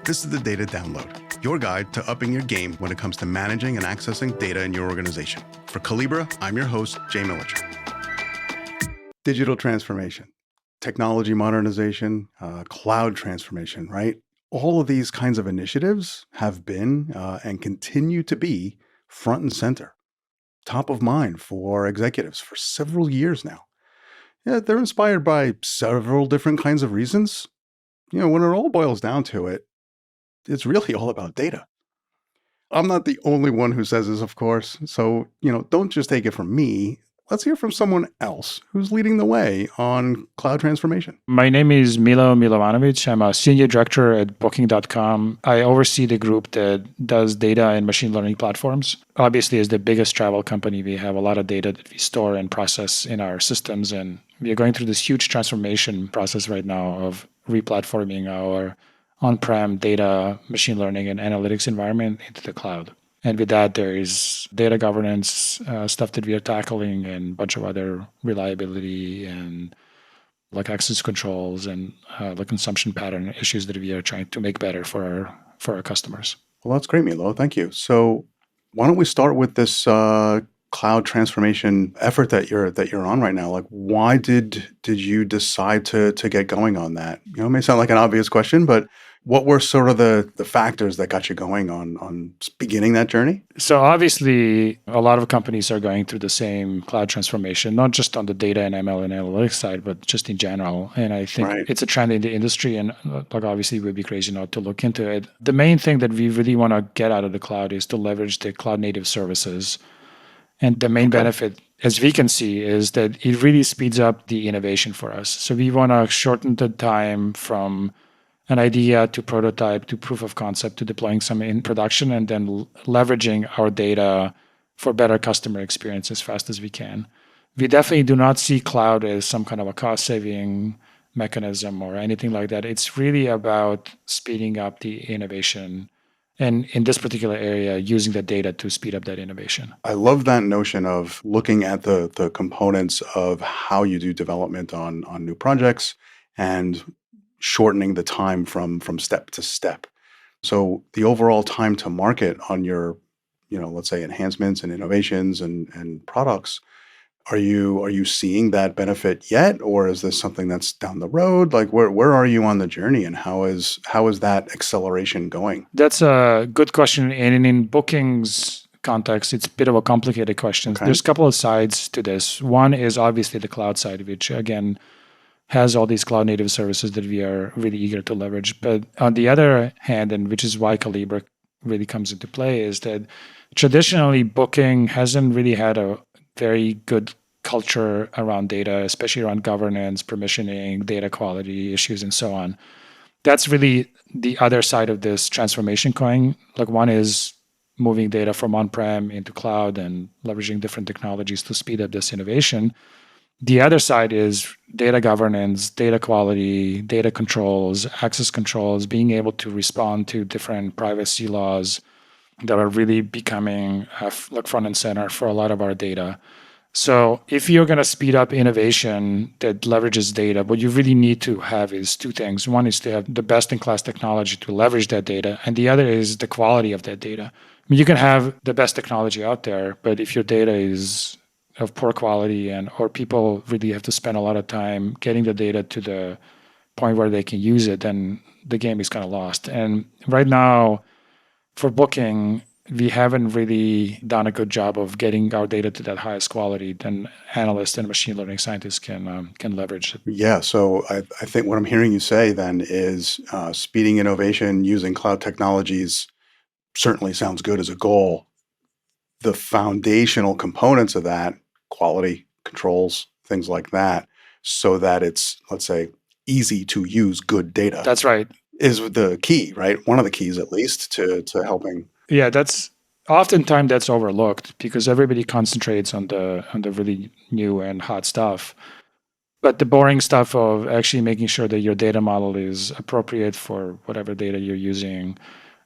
This is the Data Download, your guide to upping your game when it comes to managing and accessing data in your organization. For Calibra, I'm your host, Jay Millicher. Digital transformation, technology modernization, cloud transformation, right? All of these kinds of initiatives have been and continue to be front and center, top of mind for executives for several years now. Yeah, they're inspired by several different kinds of reasons. When it all boils down to it, it's really all about data. I'm not the only one who says this, of course. So, don't just take it from me. Let's hear from someone else who's leading the way on cloud transformation. My name is Milo Milovanovic. I'm a senior director at Booking.com. I oversee the group that does data and machine learning platforms. Obviously, as the biggest travel company, we have a lot of data that we store and process in our systems. And we are going through this huge transformation process right now of replatforming our on-prem data, machine learning, and analytics environment into the cloud. And with that, there is data governance stuff that we are tackling and a bunch of other reliability and like access controls and the consumption pattern issues that we are trying to make better for our customers. Well, that's great, Milo. Thank you. So why don't we start with this cloud transformation effort that you're on right now? Like, why did you decide to get going on that? It may sound like an obvious question, but what were sort of the factors that got you going on beginning that journey? So obviously, a lot of companies are going through the same cloud transformation, not just on the data and ML and analytics side, but just in general. And I think it's a trend in the industry. And like obviously, we'd be crazy not to look into it. The main thing that we really want to get out of the cloud is to leverage the cloud native services. And the main benefit, as we can see, is that it really speeds up the innovation for us. So we want to shorten the time from an idea to prototype to proof of concept to deploying some in production and then leveraging our data for better customer experience as fast as we can. We definitely do not see cloud as some kind of a cost-saving mechanism or anything like that. It's really about speeding up the innovation and in this particular area, using the data to speed up that innovation. I love that notion of looking at the components of how you do development on new projects and shortening the time from step to step. So the overall time to market on your, let's say enhancements and innovations and products, are you seeing that benefit yet, or is this something that's down the road? Like where are you on the journey, and how is that acceleration going? That's a good question. And in Booking's context, it's a bit of a complicated question. Okay. There's a couple of sides to this. One is obviously the cloud side, which again has all these cloud native services that we are really eager to leverage. But on the other hand, and which is why Calibra really comes into play, is that traditionally Booking hasn't really had a very good culture around data, especially around governance, permissioning, data quality issues, and so on. That's really the other side of this transformation coin. Like one is moving data from on-prem into cloud and leveraging different technologies to speed up this innovation. The other side is data governance, data quality, data controls, access controls, being able to respond to different privacy laws that are really becoming like front and center for a lot of our data. So if you're going to speed up innovation that leverages data, what you really need to have is two things. One is to have the best-in-class technology to leverage that data, and the other is the quality of that data. I mean, you can have the best technology out there, but if your data is of poor quality or people really have to spend a lot of time getting the data to the point where they can use it, then the game is kind of lost. And right now, for Booking, we haven't really done a good job of getting our data to that highest quality than analysts and machine learning scientists can leverage it. Yeah, so I think what I'm hearing you say then is speeding innovation using cloud technologies certainly sounds good as a goal. The foundational components of that, quality, controls, things like that, so that it's, let's say, easy to use good data. That's right. Is the key, right? One of the keys, at least, to helping. Yeah, that's oftentimes that's overlooked because everybody concentrates on the really new and hot stuff. But the boring stuff of actually making sure that your data model is appropriate for whatever data you're using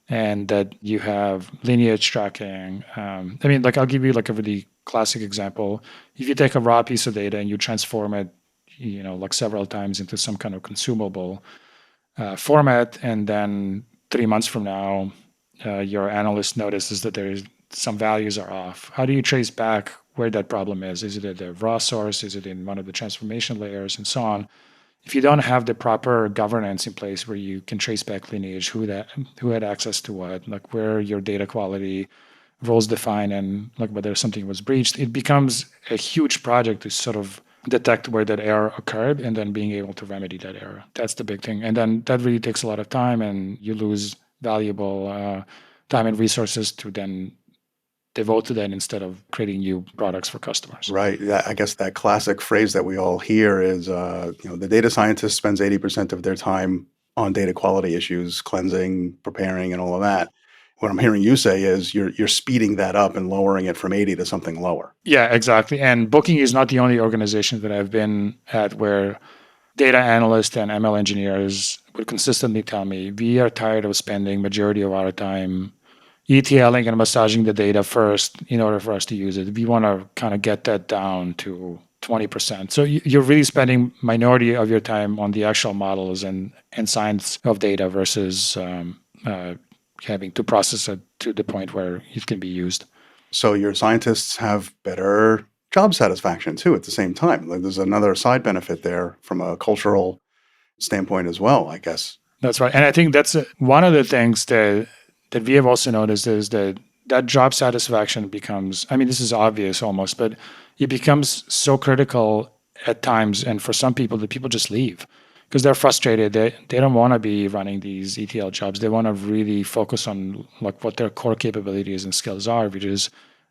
and that you have lineage tracking. I mean, like I'll give you like a really classic example. If you take a raw piece of data and you transform it, like several times into some kind of consumable format, and then 3 months from now, your analyst notices that there's some values are off. How do you trace back where that problem is? Is it at the raw source? Is it in one of the transformation layers and so on? If you don't have the proper governance in place where you can trace back lineage, who had access to what, like where your data quality roles define and like whether something was breached, it becomes a huge project to sort of detect where that error occurred and then being able to remedy that error. That's the big thing. And then that really takes a lot of time and you lose valuable time and resources to then devote to that instead of creating new products for customers. Right. Yeah, I guess that classic phrase that we all hear is, the data scientist spends 80% of their time on data quality issues, cleansing, preparing, and all of that. What I'm hearing you say is you're speeding that up and lowering it from 80 to something lower. Yeah, exactly. And Booking is not the only organization that I've been at where data analysts and ML engineers would consistently tell me, we are tired of spending majority of our time ETLing and massaging the data first in order for us to use it. We want to kind of get that down to 20%. So you're really spending minority of your time on the actual models and science of data versus having to process it to the point where it can be used. So your scientists have better job satisfaction too at the same time. Like there's another side benefit there from a cultural standpoint as well, I guess. That's right. And I think that's one of the things that we have also noticed is that job satisfaction becomes, I mean, this is obvious almost, but it becomes so critical at times. And for some people, the people just leave because they're frustrated. They don't want to be running these ETL jobs. They want to really focus on like what their core capabilities and skills are, which is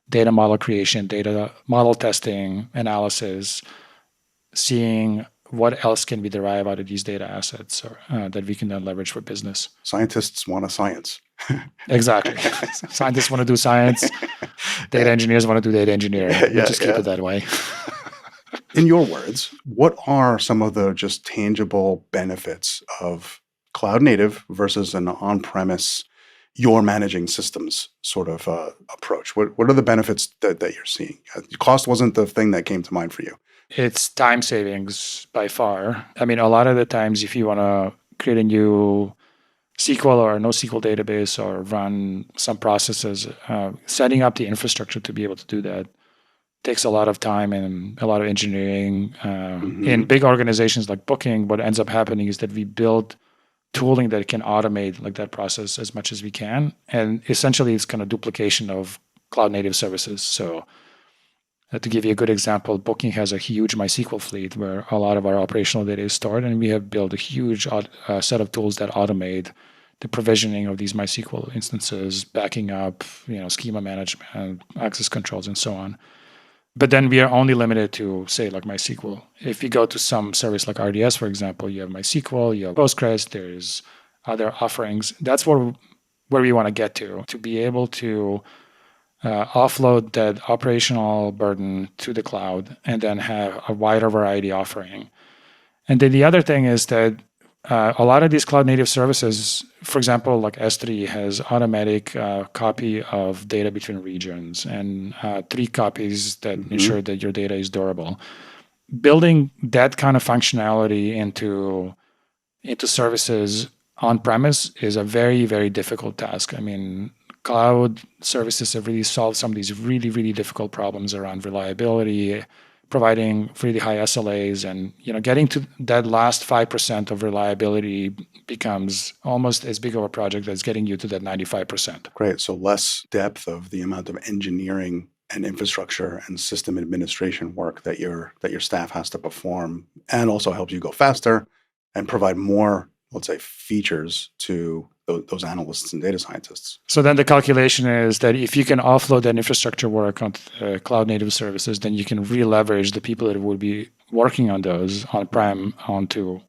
data model creation, data model testing, analysis, seeing what else can we derive out of these data assets that we can then leverage for business. Scientists want a science. Exactly. Scientists want to do science. Data engineers want to do data engineering. We'll just keep it that way. In your words, what are some of the just tangible benefits of cloud native versus an on-premise, your managing systems sort of approach? What are the benefits that you're seeing? Cost wasn't the thing that came to mind for you. It's time savings by far. I mean, a lot of the times, if you want to create a new SQL or NoSQL database or run some processes, setting up the infrastructure to be able to do that takes a lot of time and a lot of engineering. In big organizations like Booking, what ends up happening is that we build tooling that can automate like that process as much as we can. And essentially, it's kind of duplication of cloud native services. So to give you a good example, Booking has a huge MySQL fleet where a lot of our operational data is stored, and we have built a huge set of tools that automate the provisioning of these MySQL instances, backing up, schema management, access controls, and so on. But then we are only limited to, say, like MySQL. If you go to some service like RDS, for example, you have MySQL, you have Postgres, there's other offerings. That's where we want to get to be able to offload that operational burden to the cloud and then have a wider variety offering. And then the other thing is that a lot of these cloud native services, for example, like S3 has automatic copy of data between regions and 3 copies that ensure that your data is durable. Building that kind of functionality into services on-premise is a very, very difficult task. I mean, cloud services have really solved some of these really, really difficult problems around reliability, providing really high SLAs, and getting to that last 5% of reliability becomes almost as big of a project as getting you to that 95%. Great. So less depth of the amount of engineering and infrastructure and system administration work that your staff has to perform, and also helps you go faster and provide more, let's say, features to those analysts and data scientists. So then the calculation is that if you can offload that infrastructure work on cloud native services, then you can re-leverage the people that would be working on those on-prem onto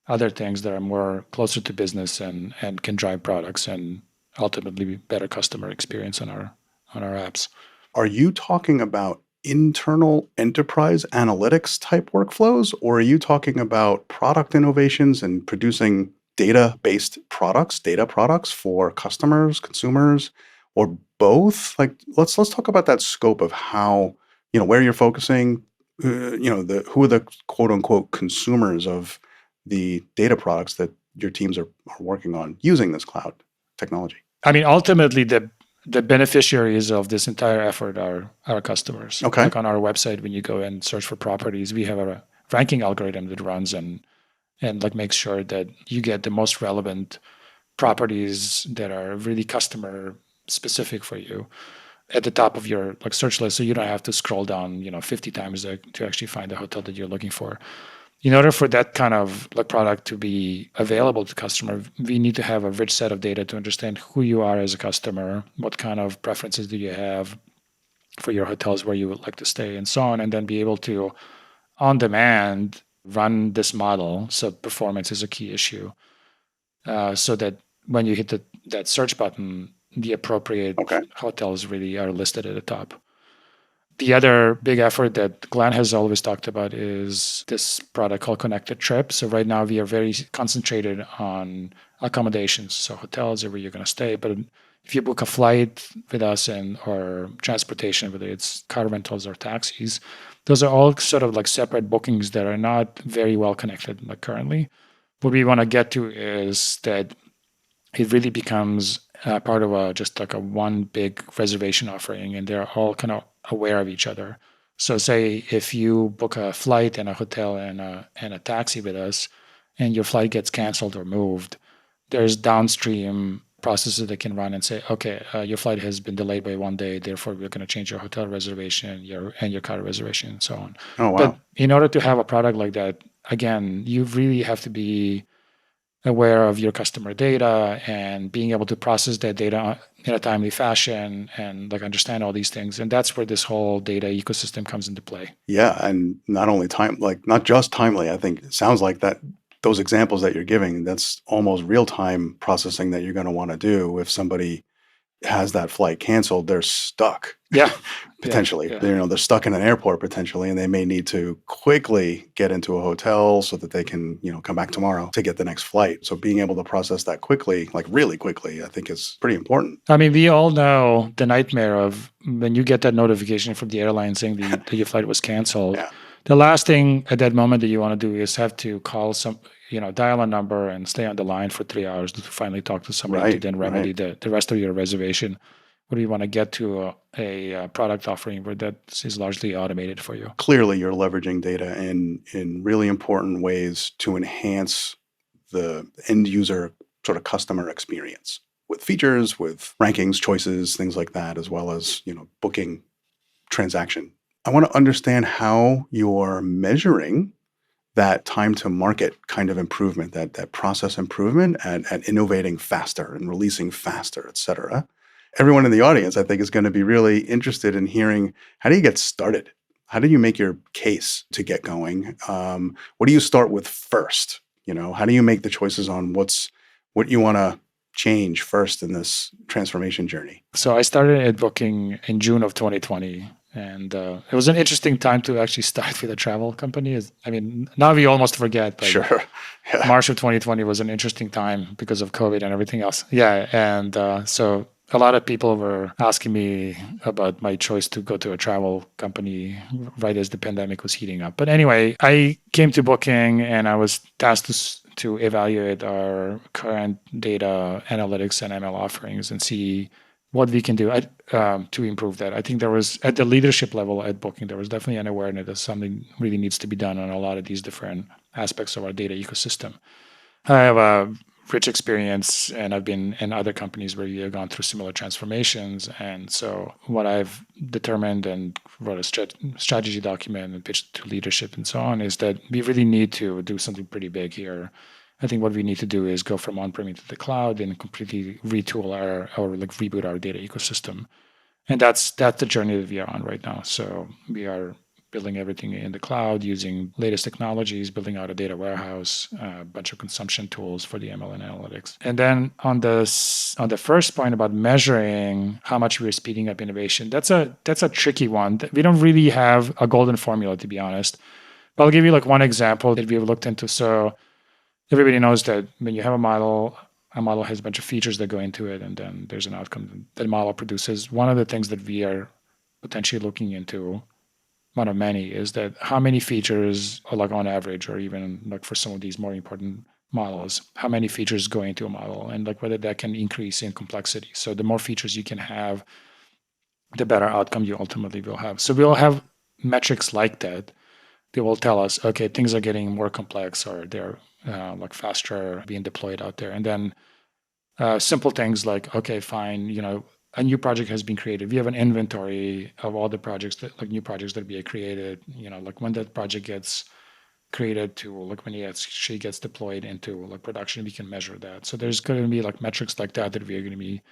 other things that are more closer to business and can drive products and ultimately better customer experience on our apps. Are you talking about internal enterprise analytics type workflows, or are you talking about product innovations and producing data-based products, data products for customers, consumers, or both? Like, let's talk about that scope of how, where you're focusing, who are the quote unquote consumers of the data products that your teams are working on using this cloud. technology? I mean, ultimately, the beneficiaries of this entire effort are our customers. Okay. Like on our website, when you go and search for properties, we have a ranking algorithm that runs and like makes sure that you get the most relevant properties that are really customer specific for you at the top of your like search list, so you don't have to scroll down 50 times to actually find the hotel that you're looking for. In order for that kind of like product to be available to customer, we need to have a rich set of data to understand who you are as a customer, what kind of preferences do you have for your hotels, where you would like to stay, and so on, and then be able to on demand run this model. So performance is a key issue, so that when you hit that search button, the appropriate hotels really are listed at the top. The other big effort that Glenn has always talked about is this product called Connected Trip. So right now we are very concentrated on accommodations, so hotels are where you're going to stay. But if you book a flight with us or transportation, whether it's car rentals or taxis, those are all sort of like separate bookings that are not very well connected like currently. What we want to get to is that it really becomes part of just like a one big reservation offering, and they're all kind of aware of each other. So say if you book a flight and a hotel and a taxi with us, and your flight gets canceled or moved, there's downstream processes that can run and say, okay, your flight has been delayed by 1 day, therefore we're going to change your hotel reservation, your car reservation, and so on. Oh, wow. But in order to have a product like that, again, you really have to be aware of your customer data and being able to process that data in a timely fashion and like understand all these things. And that's where this whole data ecosystem comes into play. Yeah. And not only not just timely, I think it sounds like that those examples that you're giving, that's almost real-time processing that you're going to want to do. If somebody has that flight canceled, they're stuck. Yeah. Potentially. Yeah. They're stuck in an airport potentially, and they may need to quickly get into a hotel so that they can, come back tomorrow to get the next flight. So being able to process that quickly, like really quickly, I think is pretty important. I mean, we all know the nightmare of when you get that notification from the airline saying that your flight was canceled. Yeah. The last thing at that moment that you want to do is have to call dial a number and stay on the line for 3 hours to finally talk to somebody to then remedy the rest of your reservation. What do you want to get to a product offering where that is largely automated for you? Clearly, you're leveraging data in really important ways to enhance the end user sort of customer experience with features, with rankings, choices, things like that, as well as, booking transaction. I want to understand how you're measuring that time to market kind of improvement, that process improvement at innovating faster and releasing faster, et cetera. Everyone in the audience, I think, is going to be really interested in hearing, how do you get started? How do you make your case to get going? What do you start with first? How do you make the choices on what you want to change first in this transformation journey? So I started at Booking in June of 2020. And it was an interesting time to actually start with a travel company. Now we almost forget. But sure. Yeah. March of 2020 was an interesting time because of COVID and everything else. Yeah. And so a lot of people were asking me about my choice to go to a travel company right as the pandemic was heating up. But anyway, I came to Booking and I was tasked to evaluate our current data analytics and ML offerings and see what we can do to improve that. I think there was, at the leadership level at Booking, there was definitely an awareness that something really needs to be done on a lot of these different aspects of our data ecosystem. I have a rich experience, and I've been in other companies where we have gone through similar transformations. And so what I've determined and wrote a strategy document and pitched to leadership and so on is that we really need to do something pretty big here. I think what we need to do is go from on-prem to the cloud and completely retool or reboot our data ecosystem. And that's the journey that we are on right now. So we are building everything in the cloud using latest technologies, building out a data warehouse, a bunch of consumption tools for the ML and analytics. And then on the first point about measuring how much we're speeding up innovation, that's a tricky one. We don't really have a golden formula, to be honest. But I'll give you one example that we've looked into. So everybody knows that when you have a model has a bunch of features that go into it, and then there's an outcome that the model produces. One of the things that we are potentially looking into, one of many, is that how many features, on average, or even for some of these more important models, how many features go into a model, and like whether that can increase in complexity. So the more features you can have, the better outcome you ultimately will have. So we'll have metrics like that. They will tell us, okay, things are getting more complex, or they're like faster being deployed out there. And then simple things like, okay, fine, a new project has been created. We have an inventory of all the projects that, like, new projects that we created. Like when that project gets created to, like, when she gets deployed into like production, we can measure that. So there's going to be like metrics like that we're going to be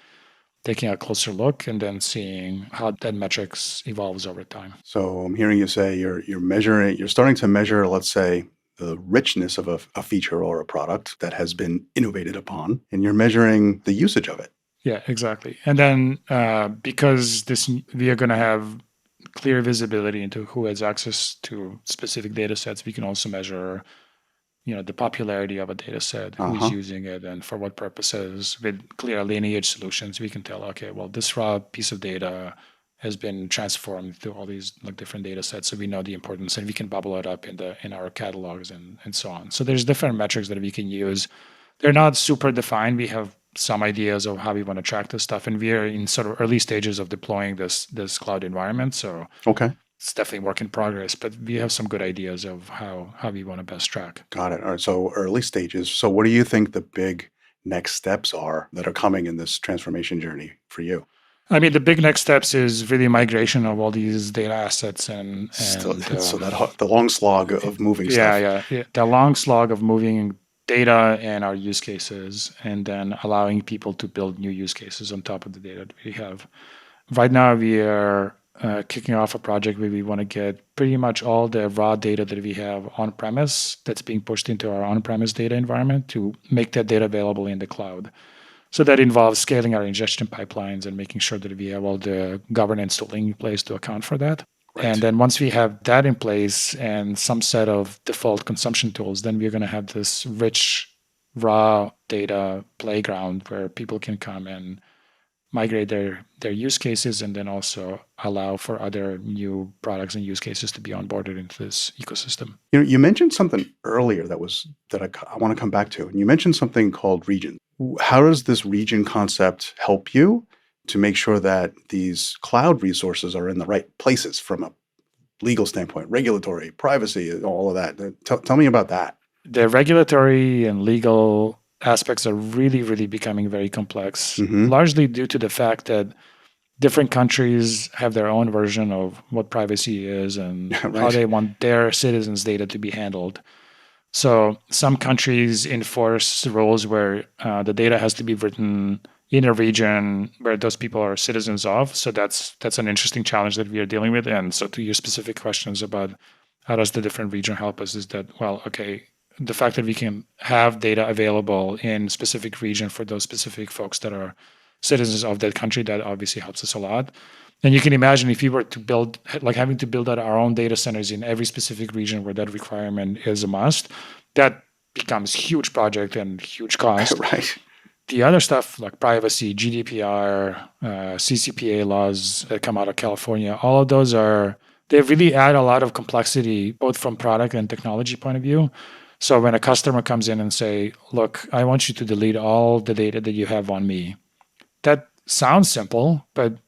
taking a closer look and then seeing how that metrics evolves over time. So I'm hearing you say you're starting to measure, let's say, the richness of a feature or a product that has been innovated upon, and you're measuring the usage of it. Yeah, exactly. And then because we are going to have clear visibility into who has access to specific data sets, we can also measure the popularity of a data set, who's using it, and for what purposes. With clear lineage solutions, we can tell, okay, well, this raw piece of data has been transformed to all these like different data sets, so we know the importance, and we can bubble it up in our catalogs and so on. So there's different metrics that we can use. They're not super defined. We have some ideas of how we want to track this stuff, and we are in sort of early stages of deploying this cloud environment. So okay, it's definitely work in progress, but we have some good ideas of how we want to best track. Got it. All right. So early stages. So what do you think the big next steps are that are coming in this transformation journey for you? I mean, the big next steps is really migration of all these data assets and so the long slog of moving stuff. Yeah. The long slog of moving data and our use cases, and then allowing people to build new use cases on top of the data that we have. Right now, we are kicking off a project where we want to get pretty much all the raw data that we have on-premise that's being pushed into our on-premise data environment to make that data available in the cloud. So that involves scaling our ingestion pipelines and making sure that we have all the governance tooling in place to account for that. Right. And then once we have that in place and some set of default consumption tools, then we're going to have this rich raw data playground where people can come and migrate their use cases, and then also allow for other new products and use cases to be onboarded into this ecosystem. You mentioned something earlier that I want to come back to. And you mentioned something called region. How does this region concept help you to make sure that these cloud resources are in the right places from a legal standpoint, regulatory, privacy, all of that? Tell me about that. The regulatory and legal aspects are really, really becoming very complex, largely due to the fact that different countries have their own version of what privacy is and right. how they want their citizens' data to be handled. So some countries enforce rules where the data has to be written in a region where those people are citizens of. So that's an interesting challenge that we are dealing with. And so to your specific questions about how does the different region help us is that, well, okay, the fact that we can have data available in specific region for those specific folks that are citizens of that country, that obviously helps us a lot. And you can imagine if we were to build, like having to build out our own data centers in every specific region where that requirement is a must, that becomes a huge project and huge cost. Right. The other stuff like privacy, GDPR, CCPA laws that come out of California, all of those they really add a lot of complexity, both from product and technology point of view. So when a customer comes in and say, look, I want you to delete all the data that you have on me, that sounds simple, but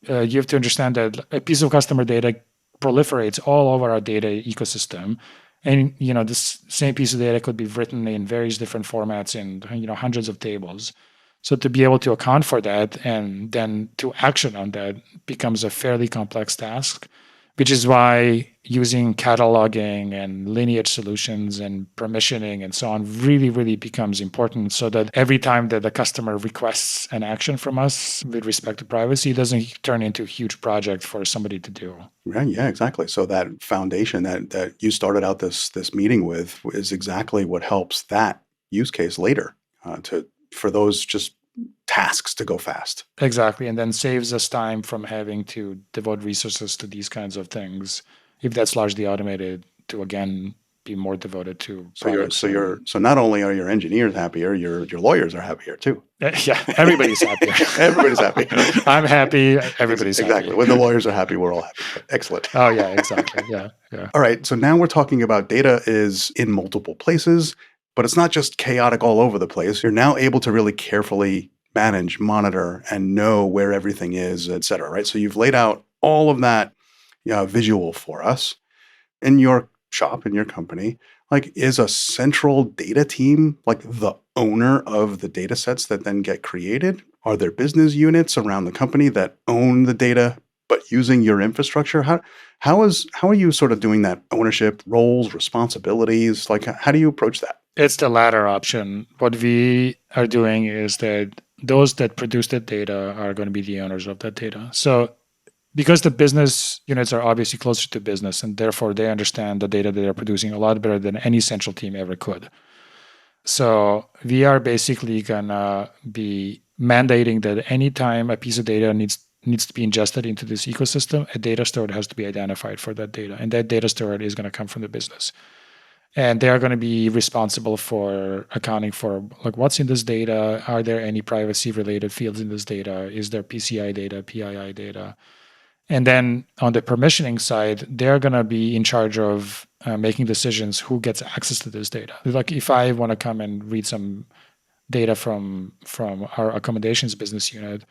you have to understand that a piece of customer data proliferates all over our data ecosystem. And this same piece of data could be written in various different formats in hundreds of tables. So to be able to account for that and then to action on that becomes a fairly complex task, which is why using cataloging and lineage solutions and permissioning and so on really, really becomes important, so that every time that the customer requests an action from us with respect to privacy, it doesn't turn into a huge project for somebody to do. Right. Yeah, exactly. So that foundation that you started out this meeting with is exactly what helps that use case later for those just tasks to go fast. Exactly. And then saves us time from having to devote resources to these kinds of things, if that's largely automated, to again be more devoted to products. So not only are your engineers happier, your lawyers are happier too. Yeah, everybody's happier. Everybody's happy. I'm happy. Everybody's exactly. happy. When the lawyers are happy, we're all happy. Excellent. Oh yeah, exactly. Yeah. All right. So now we're talking about data is in multiple places. but it's not just chaotic all over the place. You're now able to really carefully manage, monitor, and know where everything is, et cetera, right? So you've laid out all of that visual for us in your shop, in your company. Like, is a central data team like the owner of the data sets that then get created? Are there business units around the company that own the data, but using your infrastructure? How are you sort of doing that ownership, roles, responsibilities? Like, how do you approach that? It's the latter option. What we are doing is that those that produce that data are going to be the owners of that data. So because the business units are obviously closer to business and therefore they understand the data that they're producing a lot better than any central team ever could. So we are basically going to be mandating that anytime a piece of data needs to be ingested into this ecosystem, a data store has to be identified for that data. And that data store is going to come from the business. And they are going to be responsible for accounting for like what's in this data. Are there any privacy related fields in this data? Is there PCI data, PII data? And then on the permissioning side, they're going to be in charge of making decisions who gets access to this data. Like if I want to come and read some data from our accommodations business unit,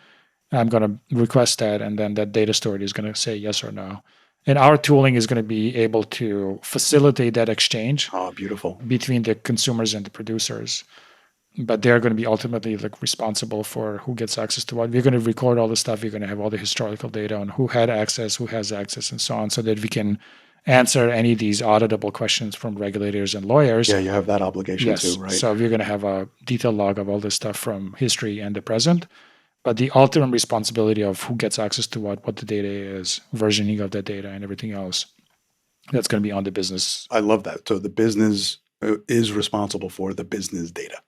I'm going to request that, and then that data store is going to say yes or no. And our tooling is going to be able to facilitate that exchange beautiful. between the consumers and the producers. But they're going to be ultimately like responsible for who gets access to what. We're going to record all the stuff. We're going to have all the historical data on who had access, who has access, and so on, so that we can answer any of these auditable questions from regulators and lawyers. Yeah, you have that obligation too, right? So we're going to have a detailed log of all this stuff from history and the present. But the ultimate responsibility of who gets access to what the data is, versioning of that data, and everything else, that's going to be on the business. I love that. So the business is responsible for the business data,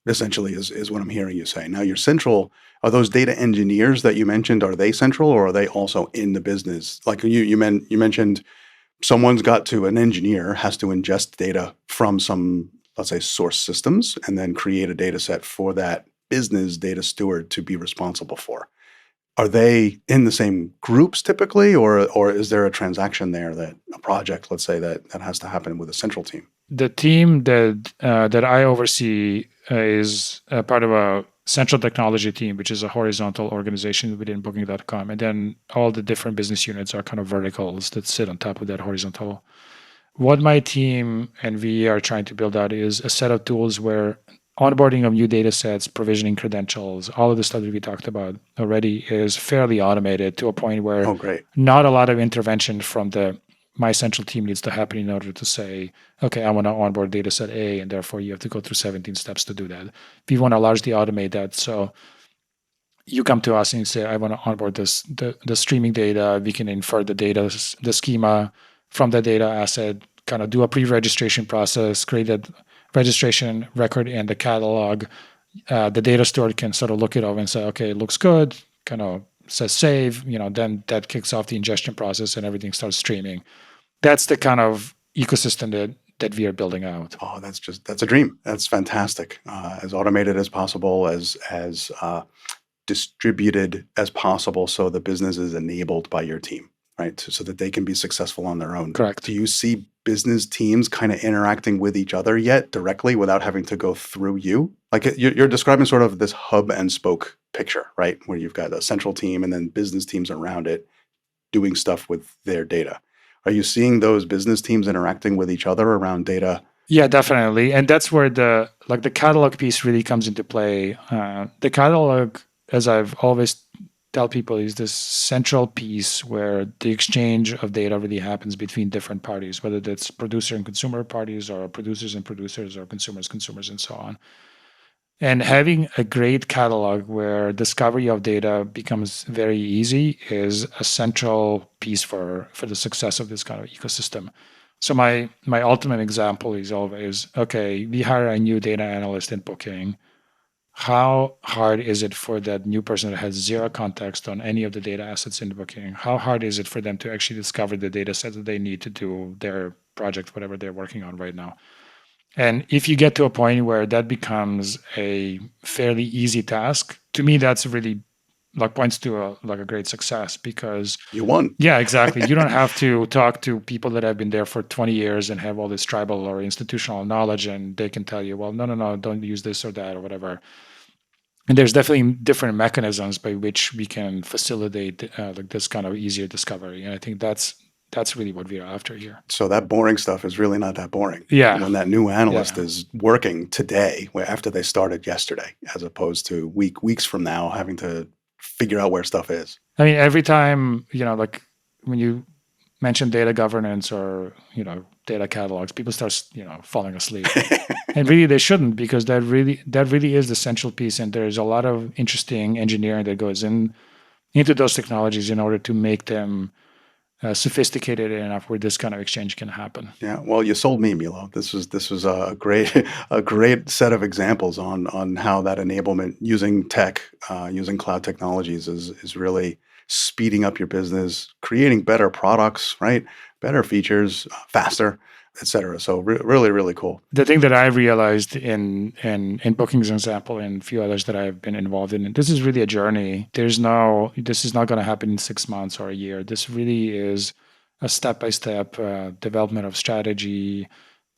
essentially, is what I'm hearing you say. Now, you're central. Are those data engineers that you mentioned, are they central, or are they also in the business? Like you mentioned, an engineer has to ingest data from some, let's say, source systems, and then create a data set for that business data steward to be responsible for. Are they in the same groups typically, or is there a transaction there, that a project, let's say, that has to happen with a central team? The team that I oversee is part of a central technology team, which is a horizontal organization within Booking.com, and then all the different business units are kind of verticals that sit on top of that horizontal. What my team and we are trying to build out is a set of tools where onboarding of new data sets, provisioning credentials, all of the stuff that we talked about already is fairly automated to a point where not a lot of intervention from my central team needs to happen in order to say, okay, I want to onboard data set A, and therefore you have to go through 17 steps to do that. We want to largely automate that. So you come to us and you say, I want to onboard the streaming data. We can infer the data, the schema from the data asset, kind of do a pre-registration process, create that registration record and the catalog. The data store can sort of look it over and say, okay, it looks good, kind of says save, then that kicks off the ingestion process and everything starts streaming. That's the kind of ecosystem that we are building out. Oh, that's a dream. That's fantastic. As automated as possible, as distributed as possible, so the business is enabled by your team, right? So that they can be successful on their own. Correct. Do you see business teams kind of interacting with each other yet directly without having to go through you? Like you're describing sort of this hub and spoke picture, right? Where you've got a central team and then business teams around it doing stuff with their data. Are you seeing those business teams interacting with each other around data? Yeah, definitely. And that's where the catalog piece really comes into play. The catalog, as I've always tell people, is this central piece where the exchange of data really happens between different parties, whether that's producer and consumer parties, or producers and producers, or consumers, and so on. And having a great catalog where discovery of data becomes very easy is a central piece for the success of this kind of ecosystem. So my ultimate example is always, okay, we hire a new data analyst in Booking. How hard is it for that new person that has zero context on any of the data assets in Booking? How hard is it for them to actually discover the data set that they need to do their project, whatever they're working on right now? And if you get to a point where that becomes a fairly easy task, to me, that's really points to a great success because You won. yeah, exactly. You don't have to talk to people that have been there for 20 years and have all this tribal or institutional knowledge, and they can tell you, well, no, don't use this or that or whatever. And there's definitely different mechanisms by which we can facilitate this kind of easier discovery. And I think that's really what we're after here. So that boring stuff is really not that boring. Yeah. When that new analyst Yeah. is working today, where after they started yesterday, as opposed to weeks from now having to figure out where stuff is. I mean, every time, like when you mention data governance or, data catalogs, people start, falling asleep. And really they shouldn't, because that really is the central piece. And there's a lot of interesting engineering that goes into those technologies in order to make them sophisticated enough where this kind of exchange can happen. Yeah, well, you sold me, Milo. This was a great set of examples on how that enablement using tech, using cloud technologies is really speeding up your business, creating better products, right? Better features, faster, et cetera. So really cool. The thing that I realized in Booking's example and a few others that I've been involved in, this is really a journey. This is not going to happen in 6 months or a year. This really is a step-by-step development of strategy,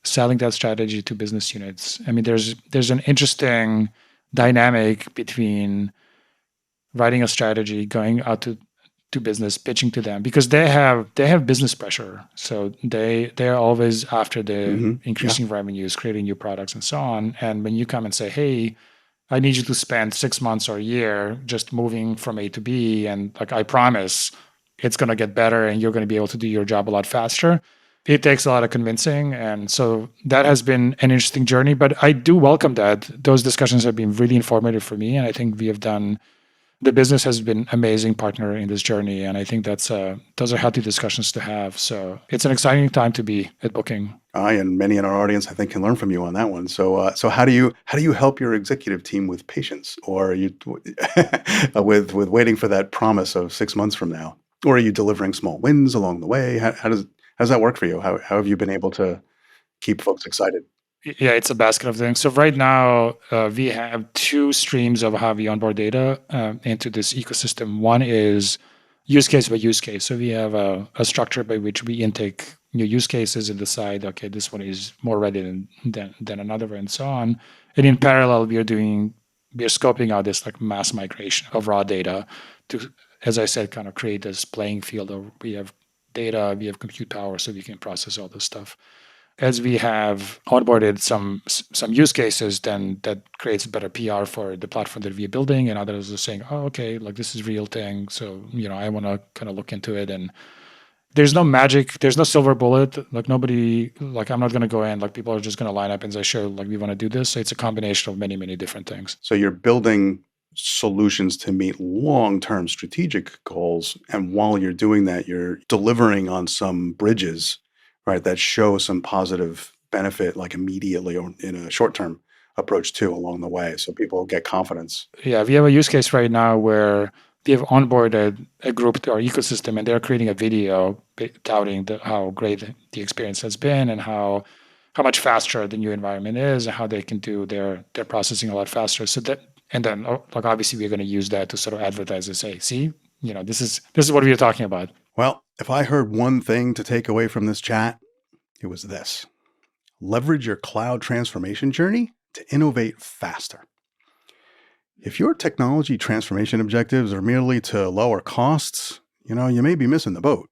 selling that strategy to business units. I mean, there's an interesting dynamic between writing a strategy, going out to business, pitching to them, because they have business pressure. So they're always after the increasing revenues, creating new products and so on. And when you come and say, hey, I need you to spend 6 months or a year just moving from A to B, and I promise it's going to get better and you're going to be able to do your job a lot faster. It takes a lot of convincing. And so that has been an interesting journey, but I do welcome that. Those discussions have been really informative for me. And I think the business has been an amazing partner in this journey. And I think those are healthy discussions to have. So it's an exciting time to be at Booking. I and many in our audience, I think, can learn from you on that one. So how do you help your executive team with patience, or are you with waiting for that promise of 6 months from now, or are you delivering small wins along the way? How does that work for you? How have you been able to keep folks excited? Yeah, it's a basket of things. So right now, we have two streams of how we onboard data into this ecosystem. One is use case by use case. So we have a structure by which we intake new use cases and decide, okay, this one is more ready than another, and so on. And in parallel, we're scoping out this mass migration of raw data to, as I said, kind of create this playing field of we have data, we have compute power, so we can process all this stuff. As we have onboarded some use cases, then that creates better PR for the platform that we're building, and others are saying, "Oh, okay, this is real thing." So I want to kind of look into it. And there's no magic, there's no silver bullet. Nobody, I'm not going to go in. People are just going to line up and say, "Sure, we want to do this." So it's a combination of many different things. So you're building solutions to meet long-term strategic goals, and while you're doing that, you're delivering on some bridges, right, that show some positive benefit immediately or in a short-term approach too along the way, so people get confidence. Yeah, we have a use case right now where we have onboarded a group to our ecosystem, and they're creating a video touting how great the experience has been and how much faster the new environment is and how they can do their processing a lot faster. So that, and then obviously we're going to use that to sort of advertise and say, see, this is what we are talking about. Well, if I heard one thing to take away from this chat, it was this: leverage your cloud transformation journey to innovate faster. If your technology transformation objectives are merely to lower costs, you may be missing the boat.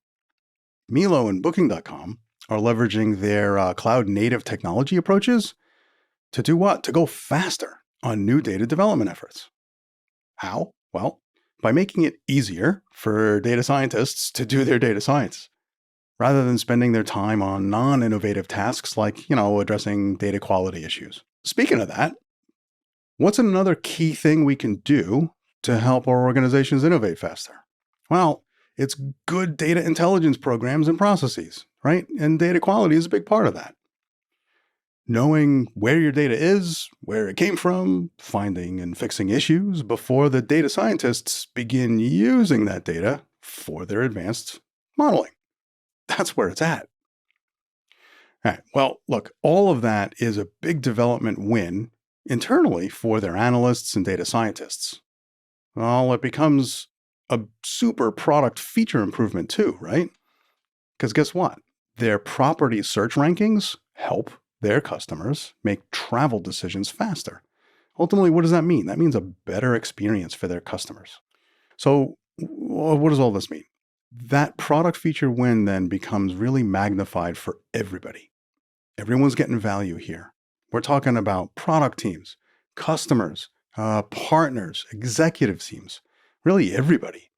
Milo and Booking.com are leveraging their cloud native technology approaches to do what? To go faster on new data development efforts. How? Well, by making it easier for data scientists to do their data science, rather than spending their time on non-innovative tasks like, addressing data quality issues. Speaking of that, what's another key thing we can do to help our organizations innovate faster? Well, it's good data intelligence programs and processes, right? And data quality is a big part of that. Knowing where your data is, where it came from, finding and fixing issues before the data scientists begin using that data for their advanced modeling. That's where it's at. All right. Well, look, all of that is a big development win internally for their analysts and data scientists. Well, it becomes a super product feature improvement too, right? Because guess what? Their property search rankings help their customers make travel decisions faster. Ultimately, what does that mean? That means a better experience for their customers. So, what does all this mean? That product feature win then becomes really magnified for everybody. Everyone's getting value here. We're talking about product teams, customers, partners, executive teams, really everybody.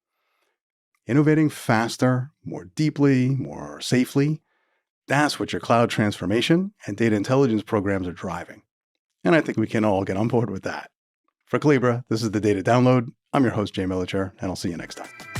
Innovating faster, more deeply, more safely, that's what your cloud transformation and data intelligence programs are driving. And I think we can all get on board with that. For Calibra, this is the Data Download. I'm your host, Jay Militscher, and I'll see you next time.